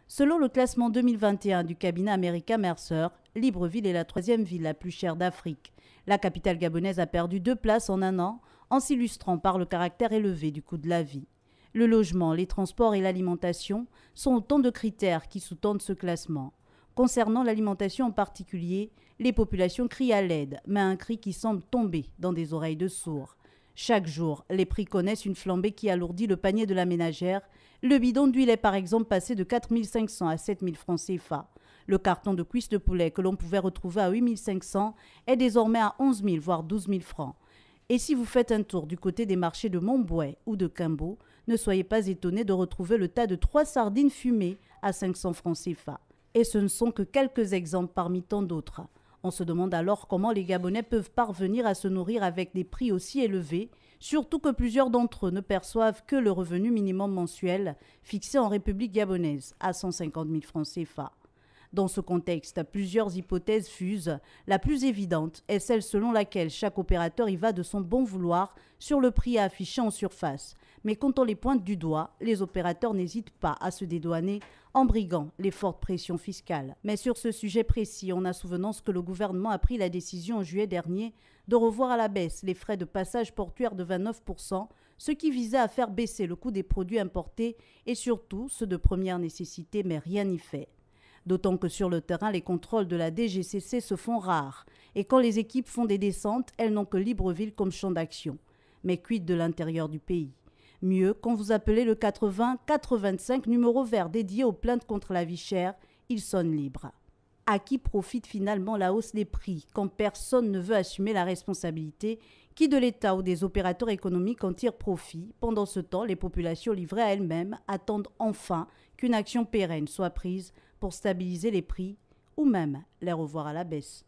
Selon le classement 2021 du cabinet américain Mercer, Libreville est la troisième ville la plus chère d'Afrique. La capitale gabonaise a perdu 2 places en un an, en s'illustrant par le caractère élevé du coût de la vie. Le logement, les transports et l'alimentation sont autant de critères qui sous-tendent ce classement. Concernant l'alimentation en particulier, les populations crient à l'aide, mais un cri qui semble tomber dans des oreilles de sourds. Chaque jour, les prix connaissent une flambée qui alourdit le panier de la ménagère. Le bidon d'huile est par exemple passé de 4 500 à 7 000 francs CFA. Le carton de cuisses de poulet que l'on pouvait retrouver à 8 500 est désormais à 11 000 voire 12 000 francs. Et si vous faites un tour du côté des marchés de Montbouet ou de Quimbo, ne soyez pas étonnés de retrouver le tas de 3 sardines fumées à 500 francs CFA. Et ce ne sont que quelques exemples parmi tant d'autres. On se demande alors comment les Gabonais peuvent parvenir à se nourrir avec des prix aussi élevés, surtout que plusieurs d'entre eux ne perçoivent que le revenu minimum mensuel fixé en République gabonaise à 150 000 francs CFA. Dans ce contexte, plusieurs hypothèses fusent. La plus évidente est celle selon laquelle chaque opérateur y va de son bon vouloir sur le prix à afficher en surface. Mais quand on les pointe du doigt, les opérateurs n'hésitent pas à se dédouaner en briguant les fortes pressions fiscales. Mais sur ce sujet précis, on a souvenance que le gouvernement a pris la décision en juillet dernier de revoir à la baisse les frais de passage portuaire de 29%, ce qui visait à faire baisser le coût des produits importés et surtout ceux de première nécessité, mais rien n'y fait. D'autant que sur le terrain, les contrôles de la DGCC se font rares. Et quand les équipes font des descentes, elles n'ont que Libreville comme champ d'action. Mais quid de l'intérieur du pays? Mieux, quand vous appelez le 80-425 numéro vert dédié aux plaintes contre la vie chère, il sonne libre. À qui profite finalement la hausse des prix quand personne ne veut assumer la responsabilité? Qui de l'État ou des opérateurs économiques en tire profit? Pendant ce temps, les populations livrées à elles-mêmes attendent enfin qu'une action pérenne soit prise pour stabiliser les prix ou même les revoir à la baisse.